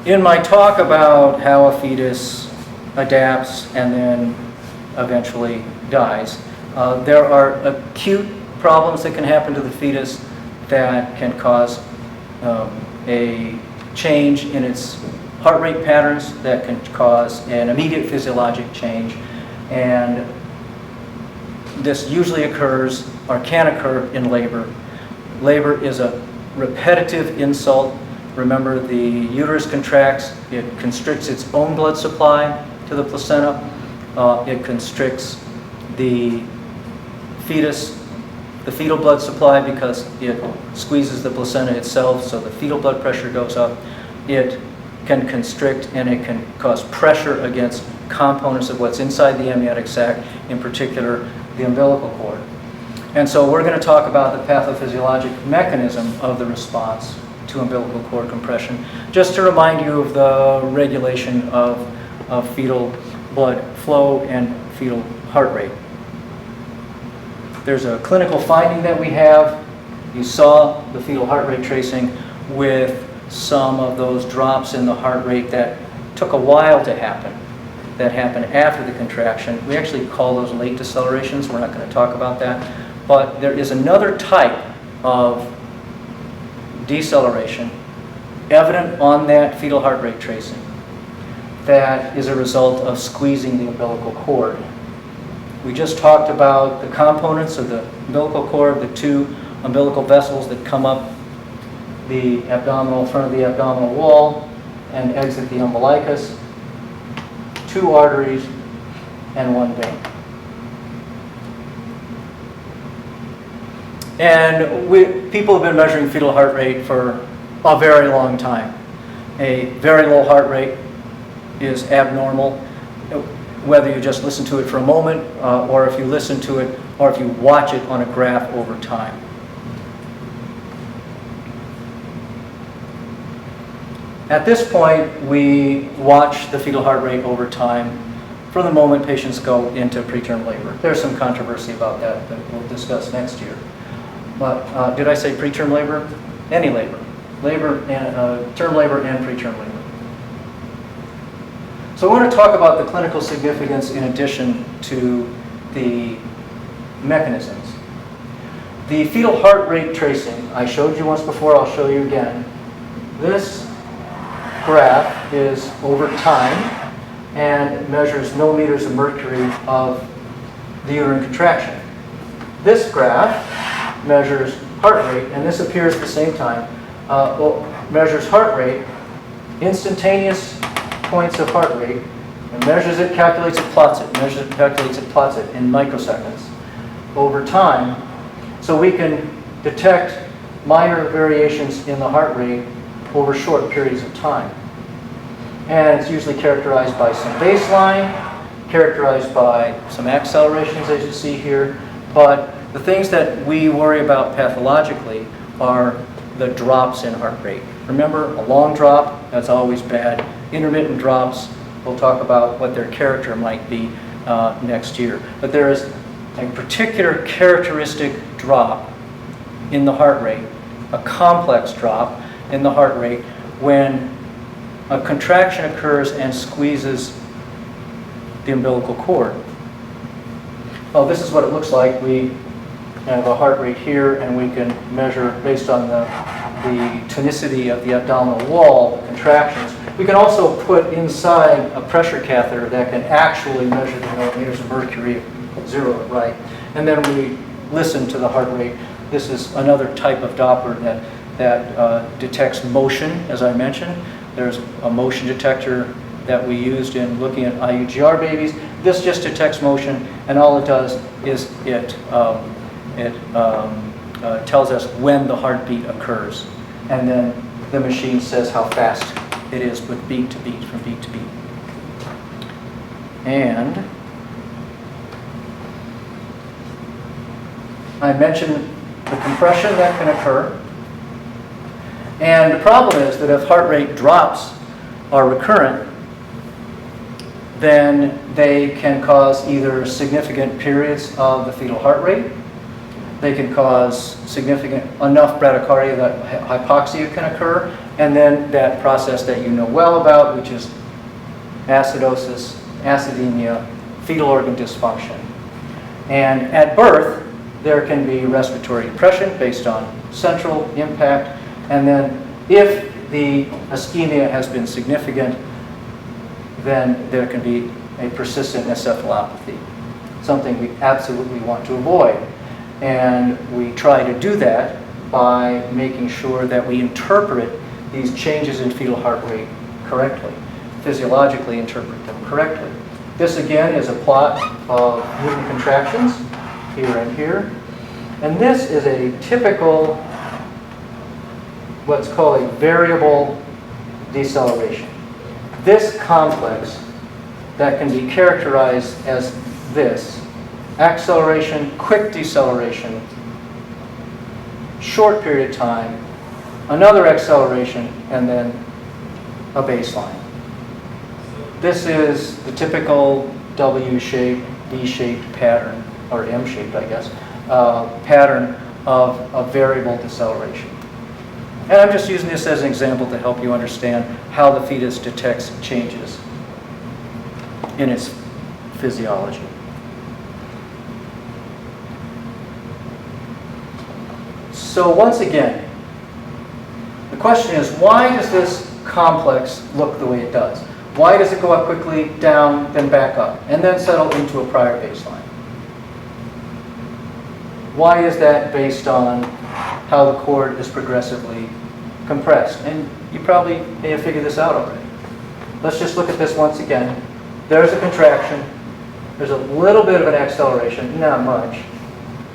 In my talk about how a fetus adapts and then eventually dies, there are acute problems that can happen to the fetus that can cause a change in its heart rate patterns, that can cause an immediate physiologic change, and this usually occurs or can occur in labor. Labor is a repetitive insult. Remember, the uterus contracts, it constricts its own blood supply to the placenta, it constricts the fetal blood supply because it squeezes the placenta itself, so the fetal blood pressure goes up. It can constrict and it can cause pressure against components of what's inside the amniotic sac, in particular the umbilical cord. And so we're going to talk about the pathophysiologic mechanism of the response to umbilical cord compression, just to remind you of the regulation of fetal blood flow and fetal heart rate. There's a clinical finding that we have. You saw the fetal heart rate tracing with some of those drops in the heart rate that took a while to happen, that happened after the contraction. We actually call those late decelerations. We're not going to talk about that. But there is another type of deceleration evident on that fetal heart rate tracing that is a result of squeezing the umbilical cord. We just talked about the components of the umbilical cord, the two umbilical vessels that come up the front of the abdominal wall and exit the umbilicus, 2 arteries and 1 vein. And people have been measuring fetal heart rate for a very long time. A very low heart rate is abnormal, whether you just listen to it for a moment, or if you listen to it, or if you watch it on a graph over time. At this point, we watch the fetal heart rate over time from the moment patients go into preterm labor. There's some controversy about that we'll discuss next year. But did I say preterm labor? Any labor. Term labor and preterm labor. So I want to talk about the clinical significance in addition to the mechanisms. The fetal heart rate tracing, I showed you once before, I'll show you again. This graph is over time and measures millimeters of mercury of the uterine contraction. This graph measures heart rate, and this appears at the same time, measures heart rate, instantaneous points of heart rate, and measures it, calculates it, plots it, measures it, calculates it, plots it in microseconds over time, so we can detect minor variations in the heart rate over short periods of time. And it's usually characterized by some baseline, characterized by some accelerations, as you see here, but the things that we worry about pathologically are the drops in heart rate. Remember, a long drop, that's always bad. Intermittent drops, we'll talk about what their character might be next year. But there is a particular characteristic drop in the heart rate, a complex drop in the heart rate when a contraction occurs and squeezes the umbilical cord. Well, this is what it looks like. We have a heart rate here, and we can measure based on the tonicity of the abdominal wall, the contractions. We can also put inside a pressure catheter that can actually measure the millimeters of mercury, zero it right. And then we listen to the heart rate. This is another type of Doppler that detects motion, as I mentioned. There's a motion detector that we used in looking at IUGR babies. This just detects motion, and all it does is it tells us when the heartbeat occurs. And then the machine says how fast it is with beat to beat, from beat to beat. And I mentioned the compression that can occur. And the problem is that if heart rate drops are recurrent, then they can cause either significant periods of the fetal heart rate, they can cause significant enough bradycardia that hypoxia can occur, and then that process that you know well about, which is acidosis, acidemia, fetal organ dysfunction. And at birth, there can be respiratory depression based on central impact, and then if the ischemia has been significant, then there can be a persistent encephalopathy, something we absolutely want to avoid. And we try to do that by making sure that we interpret these changes in fetal heart rate correctly, physiologically interpret them correctly. This again is a plot of Newton contractions, here and here. And this is a typical, what's called a variable deceleration. This complex that can be characterized as this: acceleration, quick deceleration, short period of time, another acceleration, and then a baseline. This is the typical W-shaped, D-shaped pattern, or M-shaped, I guess, pattern of a variable deceleration. And I'm just using this as an example to help you understand how the fetus detects changes in its physiology. So once again, the question is, why does this complex look the way it does? Why does it go up quickly, down, then back up, and then settle into a prior baseline? Why is that based on how the cord is progressively compressed? And you probably may have figured this out already. Let's just look at this once again. There's a contraction. There's a little bit of an acceleration, not much.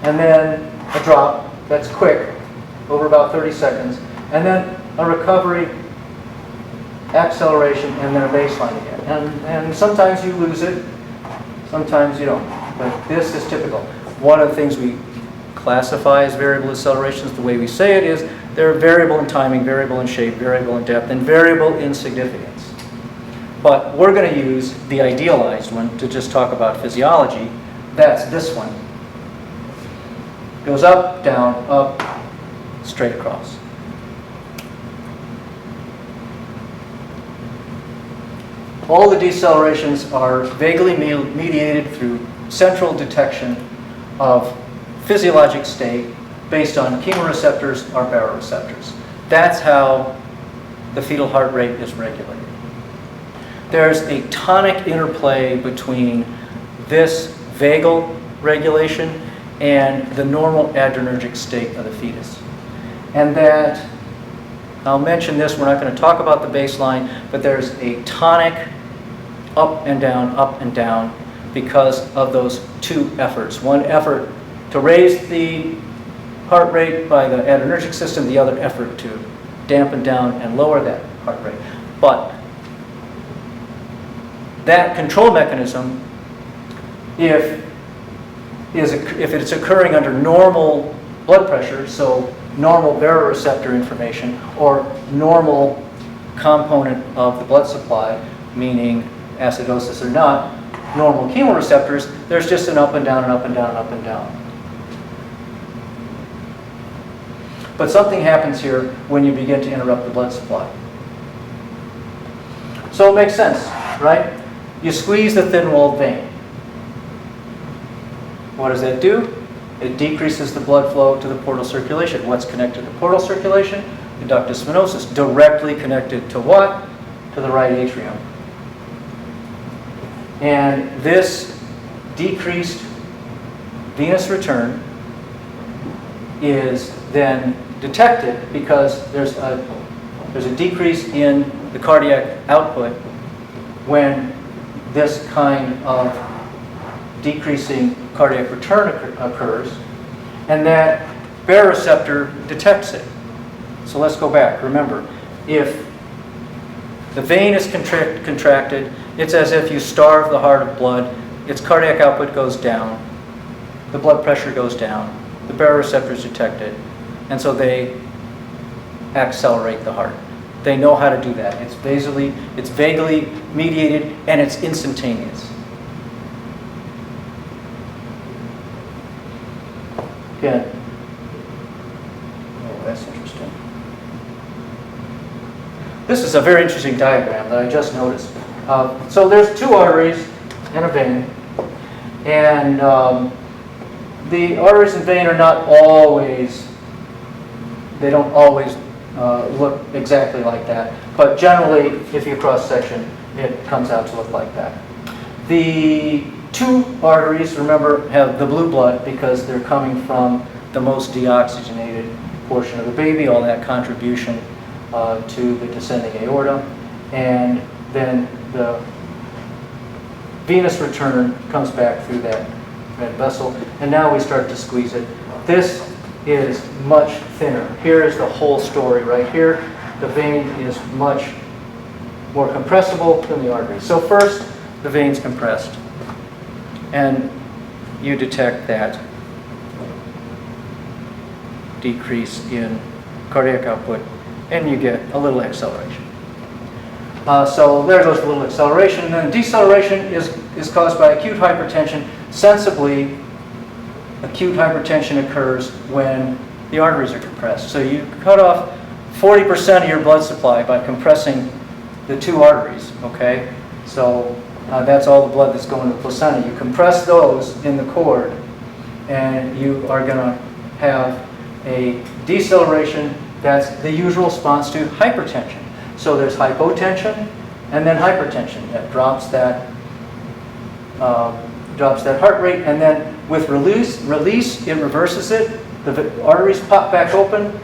And then a drop that's quick, over about 30 seconds. And then a recovery, acceleration, and then a baseline again. And sometimes you lose it, sometimes you don't. But this is typical. One of the things we classify as variable decelerations, the way we say it is, they're variable in timing, variable in shape, variable in depth, and variable in significance. But we're going to use the idealized one to just talk about physiology. That's this one. Goes up, down, up, straight across. All the decelerations are vaguely mediated through central detection of physiologic state based on chemoreceptors or baroreceptors. That's how the fetal heart rate is regulated. There's a tonic interplay between this vagal regulation and the normal adrenergic state of the fetus. And that, I'll mention this, we're not going to talk about the baseline, but there's a tonic up and down because of those two efforts. One effort to raise the heart rate by the adrenergic system, the other effort to dampen down and lower that heart rate. But that control mechanism, if it's occurring under normal blood pressure, so normal baroreceptor information, or normal component of the blood supply, meaning acidosis or not, normal chemoreceptors, there's just an up and down and up and down and up and down. But something happens here when you begin to interrupt the blood supply. So it makes sense, right? You squeeze the thin-walled vein. What does that do? It decreases the blood flow to the portal circulation. What's connected to portal circulation? The ductus venosus, directly connected to what? To the right atrium. And this decreased venous return is then detected because there's a decrease in the cardiac output when this kind of decreasing cardiac return occurs, and that baroreceptor detects it. So let's go back. Remember, if the vein is contracted, it's as if you starve the heart of blood. Its cardiac output goes down, the blood pressure goes down, the baroreceptors detect it, and so they accelerate the heart. They know how to do that. It's vaguely mediated, and it's instantaneous. Again, oh, that's interesting. This is a very interesting diagram that I just noticed. So there's two arteries and a vein, and the arteries and vein are not always, they don't always look exactly like that, but generally, if you cross-section, it comes out to look like that. The two arteries, remember, have the blue blood because they're coming from the most deoxygenated portion of the baby, all that contribution to the descending aorta, and then the venous return comes back through that red vessel, and now we start to squeeze it. This is much thinner. Here is the whole story right here. The vein is much more compressible than the artery. So first, the vein's compressed, and you detect that decrease in cardiac output, and you get a little acceleration. So there goes a little acceleration, and then deceleration is caused by acute hypertension. Sensibly, acute hypertension occurs when the arteries are compressed. So you cut off 40% of your blood supply by compressing the two arteries, okay? So that's all the blood that's going to the placenta. You compress those in the cord, and you are going to have a deceleration. That's the usual response to hypertension. So there's hypotension and then hypertension. That drops that heart rate, and then with release, it reverses it. The arteries pop back open,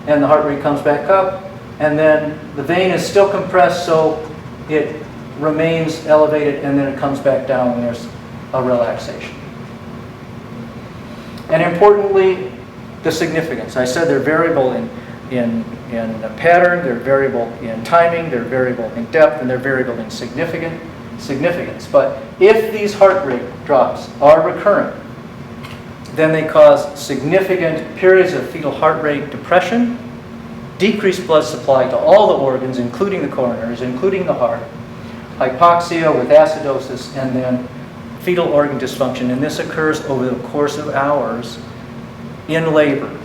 and the heart rate comes back up, and then the vein is still compressed, so it remains elevated, and then it comes back down when there's a relaxation. And importantly, the significance. I said they're variable in pattern, they're variable in timing, they're variable in depth, and they're variable in significance. But if these heart rate drops are recurrent, then they cause significant periods of fetal heart rate depression, decreased blood supply to all the organs, including the coronaries, including the heart, hypoxia with acidosis, and then fetal organ dysfunction. And this occurs over the course of hours in labor.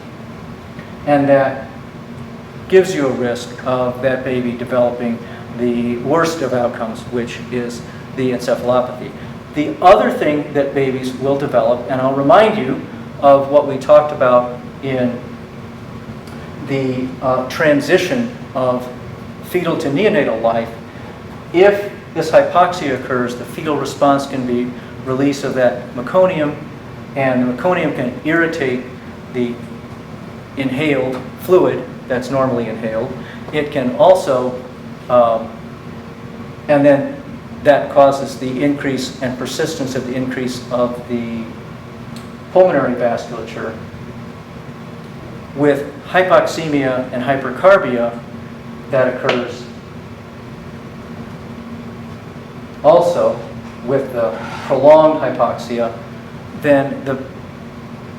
And that gives you a risk of that baby developing the worst of outcomes, which is the encephalopathy. The other thing that babies will develop, and I'll remind you of what we talked about in the transition of fetal to neonatal life. If this hypoxia occurs, the fetal response can be release of that meconium, and the meconium can irritate the inhaled fluid that's normally inhaled. It can also, and then that causes the increase and persistence of the increase of the pulmonary vasculature. With hypoxemia and hypercarbia, that occurs also with the prolonged hypoxia, then the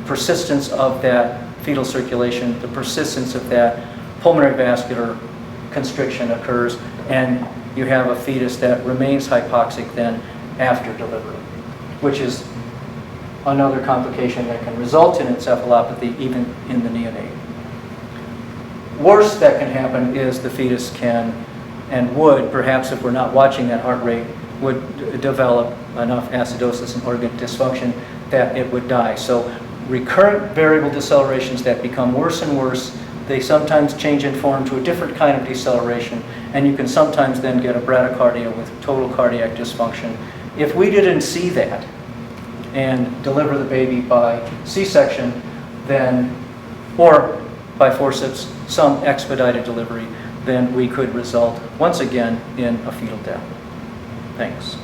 persistence of that fetal circulation, the persistence of that pulmonary vascular constriction occurs, and you have a fetus that remains hypoxic then after delivery, which is another complication that can result in encephalopathy even in the neonate. Worse that can happen is the fetus can and would, perhaps if we're not watching that heart rate, would develop enough acidosis and organ dysfunction that it would die. So recurrent variable decelerations that become worse and worse, they sometimes change in form to a different kind of deceleration, and you can sometimes then get a bradycardia with total cardiac dysfunction. If we didn't see that and deliver the baby by C-section, then, or by forceps, some expedited delivery, then we could result once again in a fetal death. Thanks.